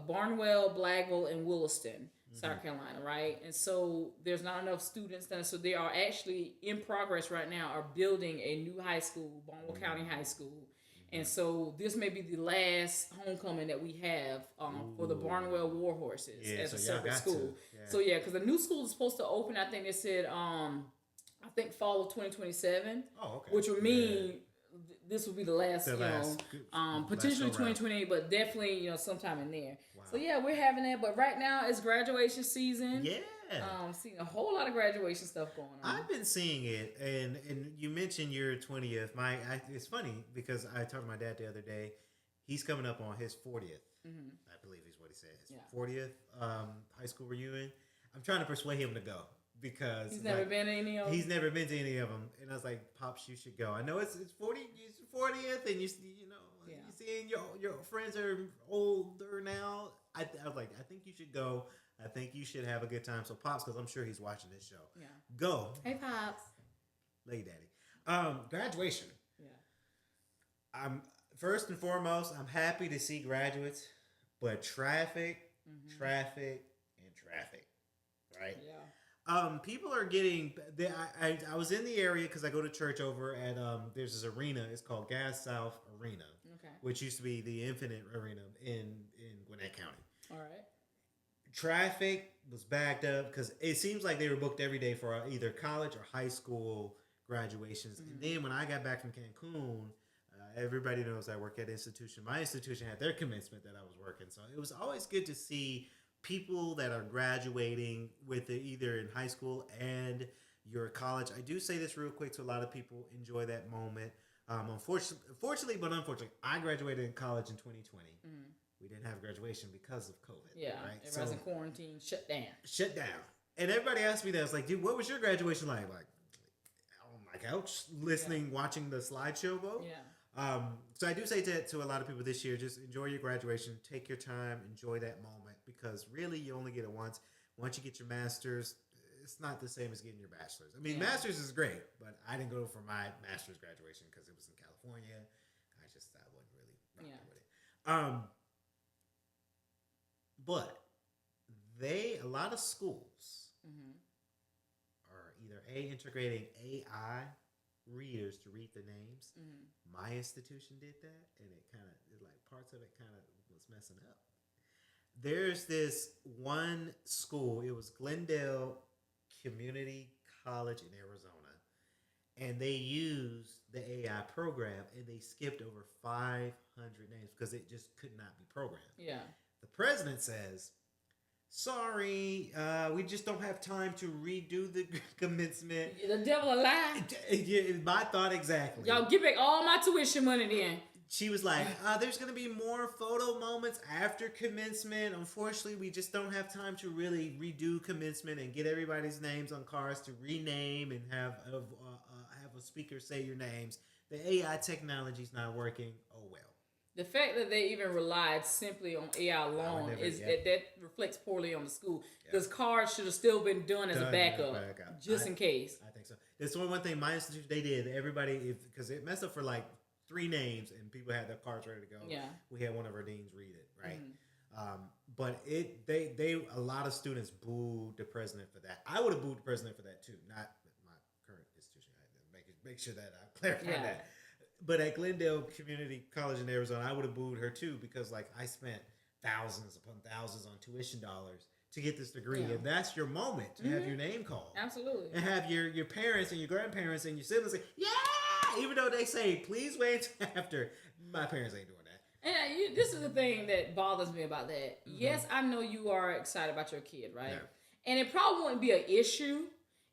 Barnwell, Blackville, and Williston, South Carolina, right? And so there's not enough students there. So they are actually in progress right now, are building a new high school, Barnwell County High School. And so this may be the last homecoming that we have for the Barnwell Warhorses as a separate school. So because the new school is supposed to open, I think they said, I think fall of 2027. Which would mean this will be the last, potentially 2028, but definitely, sometime in there. Wow. So we're having that. But right now it's graduation season. Yeah. Seeing a whole lot of graduation stuff going on. I've been seeing it, and you mentioned your 20th. It's funny because I talked to my dad the other day. He's coming up on his 40th. I believe is what he said. His 40th high school reunion. I'm trying to persuade him to go because he's never been to any of them. He's never been to any of them, and I was like, "Pops, you should go." I know it's 40th, and you seeing your friends are older now. I was like, I think you should go. I think you should have a good time. So Pops, because I'm sure he's watching this show. Yeah. Go. Hey Pops. Lady Daddy. Graduation. Yeah. I'm first and foremost, I'm happy to see graduates, but traffic. Right? Yeah. People are getting. I was in the area because I go to church over at there's this arena. It's called Gas South Arena, which used to be the Infinite Arena in Gwinnett County. All right. Traffic was backed up because it seems like they were booked every day for either college or high school graduations. And then when I got back from Cancun, everybody knows I work at an institution. My institution had their commencement that I was working, so it was always good to see people that are graduating with it either in high school and your college. I do say this real quick to a lot of people, enjoy that moment. Unfortunately, I graduated in college in 2020. We didn't have graduation because of COVID. Yeah, right? Everybody's in quarantine, shut down. And everybody asked me that. I was like, dude, what was your graduation like? Like on my couch, listening, watching the slideshow go. Yeah. So I do say to a lot of people this year, just enjoy your graduation. Take your time. Enjoy that moment because really you only get it once. Once you get your master's, it's not the same as getting your bachelor's. I mean, master's is great, but I didn't go for my master's graduation because it was in California. I wasn't really rocking with it. But a lot of schools are either integrating AI readers to read the names. My institution did that, and parts of it kind of was messing up. There's this one school. It was Glendale Community College in Arizona, and they used the AI program, and they skipped over 500 names because it just could not be programmed. Yeah. The president says, sorry, we just don't have time to redo the commencement. The devil a lie. My thought exactly. Y'all give back all my tuition money then. She was like, there's going to be more photo moments after commencement. Unfortunately, we just don't have time to really redo commencement and get everybody's names on cards to rename and have a speaker say your names. The AI technology is not working. Oh, well. The fact that they even relied simply on AI alone that reflects poorly on the school. Because cards should have still been done as a backup, just in case. I think so. There's one thing my institution, they did. Everybody, because it messed up for like 3 names and people had their cards ready to go. Yeah. We had one of our deans read it, right? But a lot of students booed the president for that. I would have booed the president for that too. Not my current institution. I had to make sure that I clarify that. But at Glendale Community College in Arizona, I would have booed her too because I spent thousands upon thousands on tuition dollars to get this degree, Yeah. and that's your moment to have your name called. Absolutely. And have your parents and your grandparents and your siblings say, yeah, even though they say, please wait after. My parents ain't doing that. And this is the thing that bothers me about that. Yes, I know you are excited about your kid, right? Yeah. And it probably wouldn't be an issue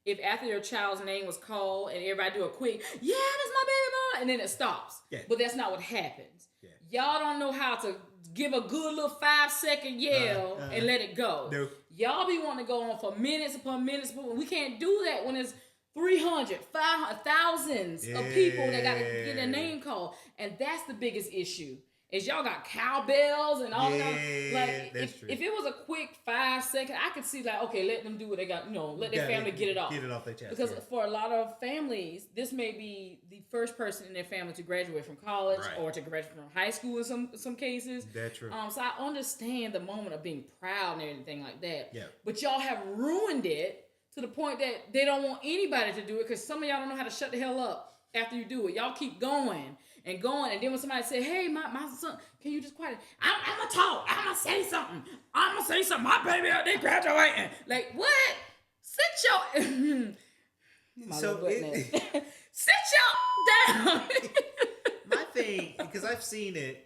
if after your child's name was called and everybody do a quick, yeah, that's my baby boy, and then it stops. Yeah. But that's not what happens. Yeah. Y'all don't know how to give a good little 5-second yell and let it go. No. Y'all be wanting to go on for minutes upon minutes. We can't do that when it's 300, 500, thousands of people that got to get their name called. And that's the biggest issue. Is y'all got cowbells and all that. Like, if it was a quick 5 second, I could see like, okay, let them do what they got, let their family get it off. Get it off their chest. Because for a lot of families, this may be the first person in their family to graduate from college or to graduate from high school in some cases. That's true. So I understand the moment of being proud and everything like that. Yeah. But y'all have ruined it to the point that they don't want anybody to do it because some of y'all don't know how to shut the hell up after you do it. Y'all keep going. And then when somebody say, hey, my son, can you just quiet? I'm going to talk. I'm going to say something. I'm going to say something. My baby out there graduating. Like, what? Sit y'all down. My thing, because I've seen it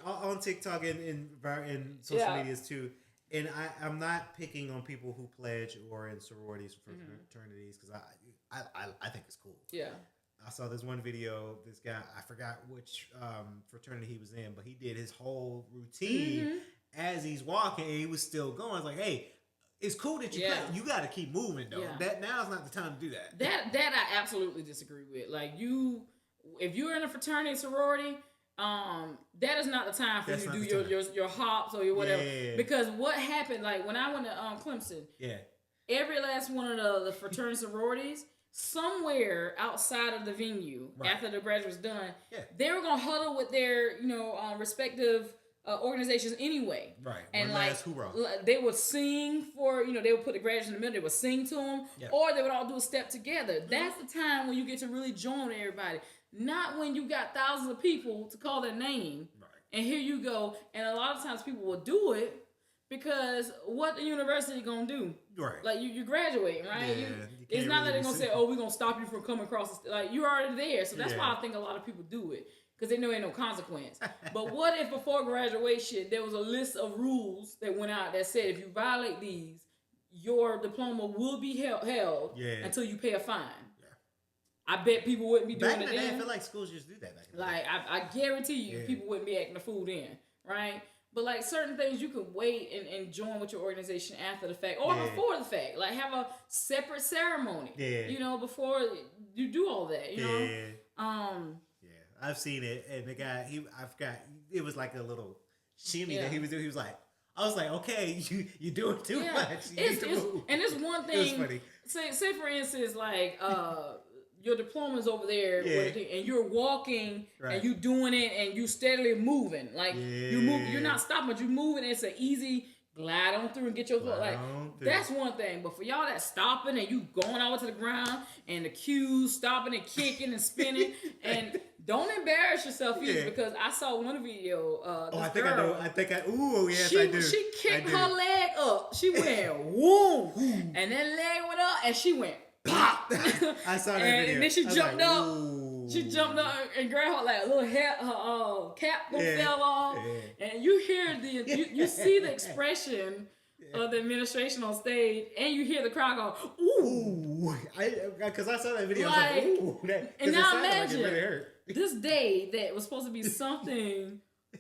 on TikTok and in social medias too, and I'm not picking on people who pledge or in sororities or fraternities because I think it's cool. Yeah. I saw this one video, this guy, I forgot which fraternity he was in, but he did his whole routine as he's walking, and he was still going. I was like, hey, it's cool that you play. You got to keep moving, though. Yeah. That now's not the time to do that. That I absolutely disagree with. Like, if you're in a fraternity and sorority, that is not the time for you to do your hops or your whatever. Yeah. Because what happened, like, when I went to Clemson, every last one of the fraternity sororities, somewhere outside of the venue after the graduate was done, they were gonna huddle with their respective organizations anyway. Right. And like they would sing for they would put the graduates in the middle. They would sing to them, or they would all do a step together. That's the time when you get to really join everybody. Not when you got thousands of people to call their name. Right. And here you go. And a lot of times people will do it because what the university gonna do? Right. Like you're graduating, right? Yeah, it's not that they're gonna say, "Oh, we're gonna stop you from coming across." Like you're already there, so that's why I think a lot of people do it because they know ain't no consequence. But what if before graduation there was a list of rules that went out that said if you violate these, your diploma will be held until you pay a fine. I bet people wouldn't be doing it then. I feel like schools just do that back in the day. I guarantee you, people wouldn't be acting the fool then, right? But like certain things, you can wait and join with your organization after the fact or before the fact. Like have a separate ceremony, before you do all that. You know, I've seen it, and the guy I forgot. It was like a little shimmy that he was doing. He was like, I was like, okay, you doing too much. And it's one thing. It was funny. Say for instance, like your diploma's over there, and you're walking, and you doing it, and you steadily moving. Like you move, you're not stopping, but you moving. It's an easy glide on through and get your foot. Like that's one thing. But for y'all that stopping and you going over to the ground, and the cues stopping and kicking and spinning, and don't embarrass yourself either because I saw one video. I think I know. Ooh, yes, I do. She kicked her leg up. She went whoom, and that leg went up, and she went. Pop! I saw that video. And then she jumped up. Ooh. She jumped up and grabbed her like a little hair, her cap fell off. And you hear you see the expression of the administration on stage, and you hear the crowd go, "Ooh!" Because I saw that video. Like, I was like, "Ooh!" And now imagine like it really hurt. this day that was supposed to be something.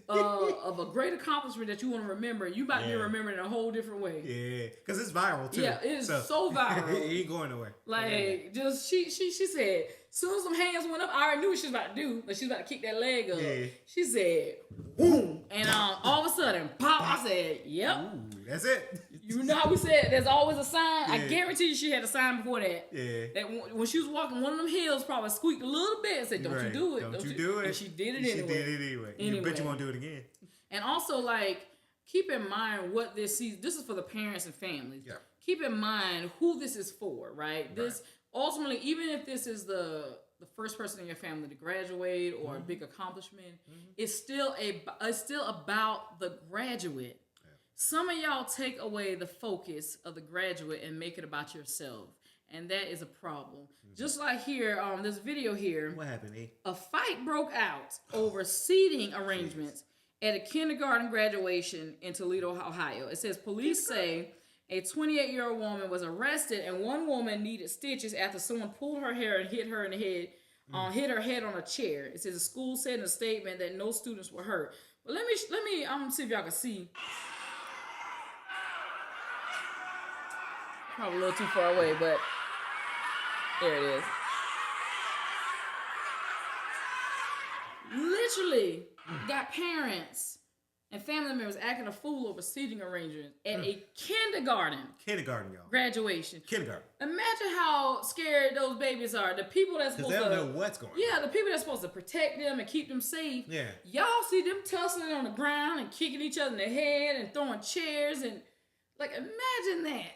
Of a great accomplishment that you want to remember, you about to be remembered in a whole different way. Yeah, because it's viral too. Yeah, it is so viral. It ain't going nowhere. Like, just she said, soon as some hands went up, I already knew what she was about to do. Like she was about to kick that leg up. Yeah. She said, boom, and all of a sudden, pop. I said, yep. Ooh, that's it. You know how we said there's always a sign? I guarantee you she had a sign before that. Yeah. That when she was walking, one of them hills probably squeaked a little bit and said, don't you do it. Don't you do it. And she did it anyway. She did it anyway. You bet you won't do it again. And also, like, keep in mind what this is for the parents and families. Yeah. Keep in mind who this is for, right? This ultimately, even if this is the first person in your family to graduate or a big accomplishment, it's still about the graduate. Yeah. Some of y'all take away the focus of the graduate and make it about yourself, and that is a problem. Just like here, this video here. What happened, eh? A fight broke out over seating arrangements at a kindergarten graduation in Toledo, Ohio. It says police say a 28-year-old woman was arrested, and one woman needed stitches after someone pulled her hair and hit her in the head, hit her head on a chair. It says the school said in a statement that no students were hurt. But let me see if y'all can see. Probably a little too far away, but there it is. Literally got parents and family members acting a fool over seating arrangements at a kindergarten. Kindergarten, y'all. Graduation. Kindergarten. Imagine how scared those babies are. The people that's supposed to... Because they don't know what's going on. Yeah, the people that's supposed to protect them and keep them safe. Yeah. Y'all see them tussling on the ground and kicking each other in the head and throwing chairs and... Like, imagine that.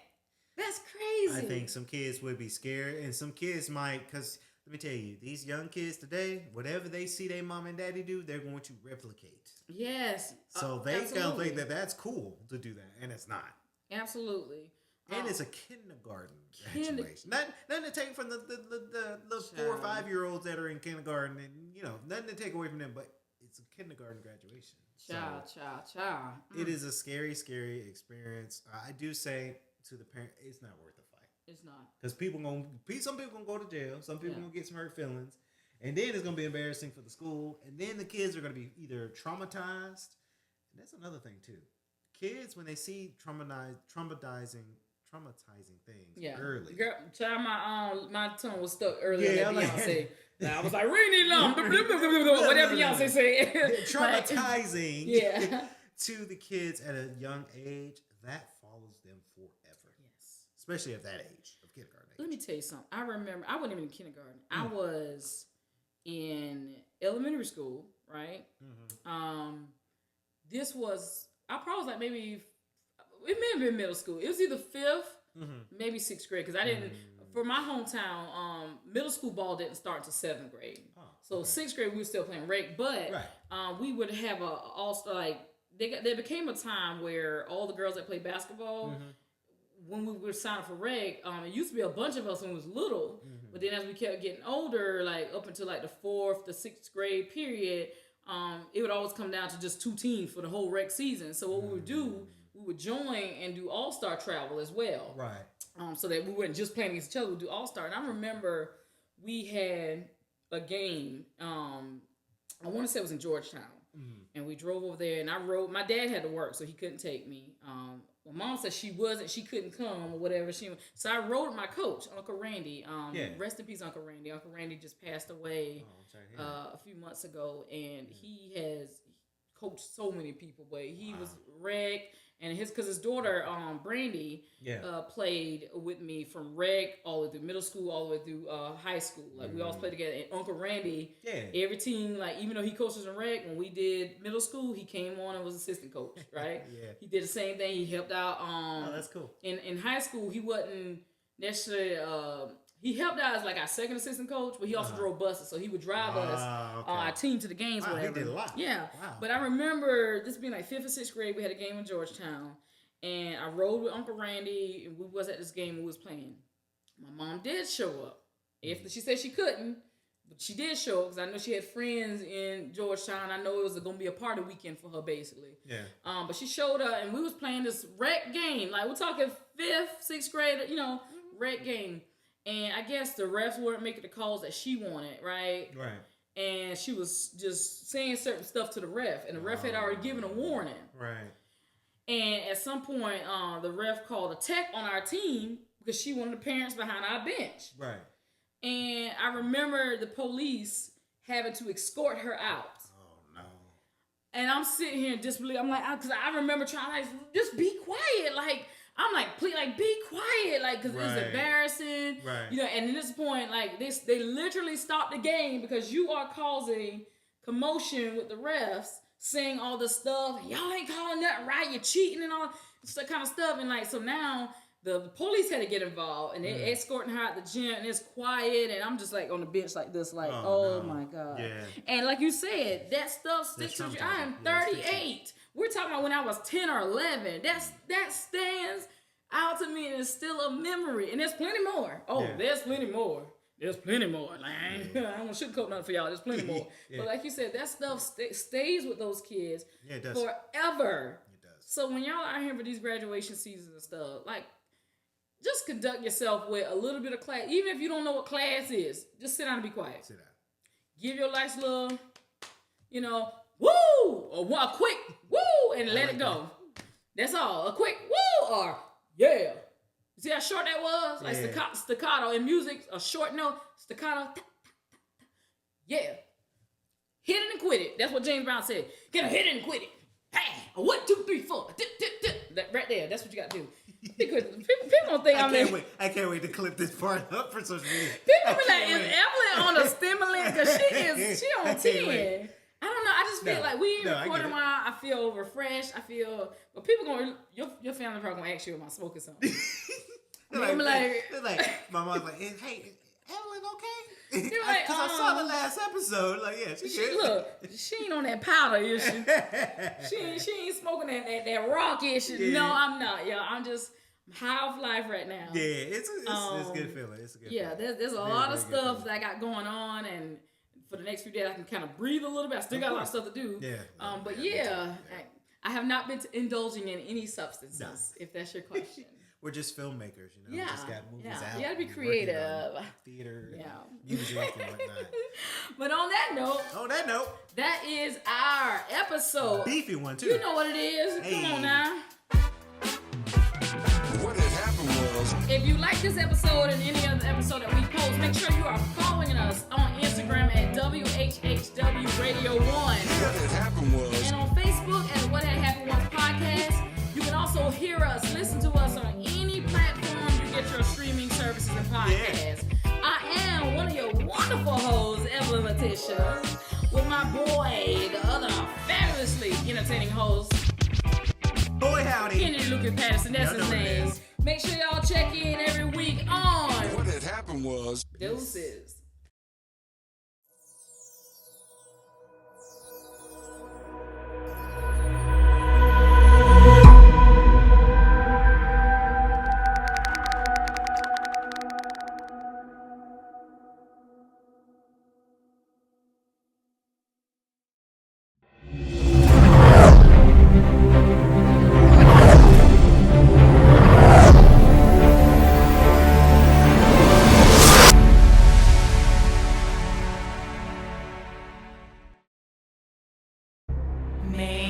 That's crazy. I think some kids would be scared, and some kids might, because... Let me tell you, these young kids today, whatever they see their mom and daddy do, they're going to replicate. Yes. So they kind of think that that's cool to do that, and it's not. Absolutely. And it's a kindergarten graduation. Nothing to take from the 4 or 5 year olds that are in kindergarten, and nothing to take away from them, but it's a kindergarten graduation. Child. It is a scary, scary experience. I do say to the parent, it's not worth the fight. It's not. Because some people gonna go to jail. Some people gonna get some hurt feelings, and then it's gonna be embarrassing for the school, and then the kids are gonna be either traumatized. And that's another thing too. Kids, when they see traumatizing things early. Girl, child, my tongue was stuck earlier. Yeah, Beyonce. I was like, ring it long, whatever Beyonce said. Traumatizing. To the kids at a young age, that follows them forever. Especially at that age of kindergarten age. Let me tell you something. I remember, I wasn't even in kindergarten. I was in elementary school, right? This was, I probably was like maybe, it may have been middle school. It was either 5th, maybe 6th grade. Because I didn't, for my hometown, middle school ball didn't start until 7th grade. So 6th grade, we were still playing rec. But we would have a all-star, like, there became a time where all the girls that played basketball, when we were signed for rec, it used to be a bunch of us when we was little, but then as we kept getting older, like up until like the 4th to 6th grade period, it would always come down to just 2 teams for the whole rec season. So what we would do, we would join and do all-star travel as well. Right. So that we wouldn't just play against each other, we'd do all-star. And I remember we had a game, I want to say it was in Georgetown. And we drove over there, and I rode. My dad had to work, so he couldn't take me. My mom said she couldn't come or whatever. So I rode with my coach, Uncle Randy. Rest in peace, Uncle Randy. Uncle Randy just passed away a few months ago, and he has coached so many people. But he was rec, and because his daughter Brandy played with me from rec all the way through middle school, all the way through high school. Like we always played together. And Uncle Randy, every team, like even though he coaches in rec, when we did middle school, he came on and was assistant coach. Right? He did the same thing. He helped out. That's cool. In high school, he wasn't necessarily. He helped out as like our second assistant coach, but he also drove buses, so he would drive us, our team, to the games. Wow, whatever. He did a lot. Yeah, wow. But I remember this being like 5th or 6th grade. We had a game in Georgetown, and I rode with Uncle Randy, and we was at this game and we was playing. My mom did show up. She said she couldn't, but she did show up because I know she had friends in Georgetown. I know it was going to be a party weekend for her, basically. Yeah. But she showed up, and we was playing this rec game. Like we're talking 5th, 6th grade, rec game. And I guess the refs weren't making the calls that she wanted, right? Right. And she was just saying certain stuff to the ref, and the ref had already given a warning. Right. And at some point, the ref called a tech on our team because she wanted the parents behind our bench. Right. And I remember the police having to escort her out. Oh, no. And I'm sitting here in disbelief. I'm like, because I remember trying to just be quiet. Like, I'm like, please, like, be quiet. Like, because it was embarrassing. Right. And at this point, like, they literally stopped the game because you are causing commotion with the refs, saying all this stuff. Y'all ain't calling that right. You're cheating and all this kind of stuff. And, like, so now the police had to get involved, and they're escorting her out the gym, and it's quiet, and I'm just like on the bench like this, like, oh no. My God. Yeah. And like you said, that stuff sticks with you. I am 38. We're talking about when I was 10 or 11. That stands out to me, and it's still a memory. And there's plenty more. There's plenty more. There's plenty more. Like, I don't want to sugarcoat nothing for y'all. There's plenty more. But like you said, that stuff stays with those kids forever. It does. So when y'all are out here for these graduation seasons and stuff, like, just conduct yourself with a little bit of class. Even if you don't know what class is, just sit down and be quiet. Sit down. Give your nice little, woo, or a quick woo, and let it go. That's all. A quick woo, or yeah. See how short that was? Like staccato in music, a short note, staccato. Yeah. Hit it and quit it. That's what James Brown said. Get a hit it and quit it. Hey, 1, 2, 3, 4. Dip, dip, dip. That right there. That's what you got to do. Because people don't think I can't wait to clip this part up for social media. People be like, is Evelyn on a stimulant? Because she on 10. I don't know. I just feel like we ain't recording while I feel refreshed. But people your family probably gonna ask you, am I smoking something? like, my mom's like, hey, Evelyn, okay? Because I saw the last episode. Like, yeah, she good. Look, she ain't on that powder, is she? she ain't smoking that rock, is she? No, I'm not, y'all. I'm just high off life right now. Yeah, it's a good feeling. It's a good feeling. There's a lot of stuff that I got going on, and for the next few days I can kind of breathe a little bit. I still got a lot of stuff to do. Yeah. I have not been indulging in any substances, if that's your question. We're just filmmakers, Yeah. Just got movies out. You gotta be creative. Theater, music, and whatnot. But on that note, that is our episode. Beefy one too. You know what it is. Hey. Come on now. What had happened was, if you like this episode and any other episode that we post, make sure you are following us on Instagram at WHHW Radio 1. What had happened was, and on Facebook at What Had Happened Was Podcast. You can also hear us, listen to us on any platform you get your streaming services and podcasts. I am one of your wonderful hosts, Evelyn Letitia, with my boy, the other fabulously entertaining host, Boy howdy, Kennedy Lucas Patterson. That's his name. Make sure y'all check in every week on What Had Happened Was. Deuces. May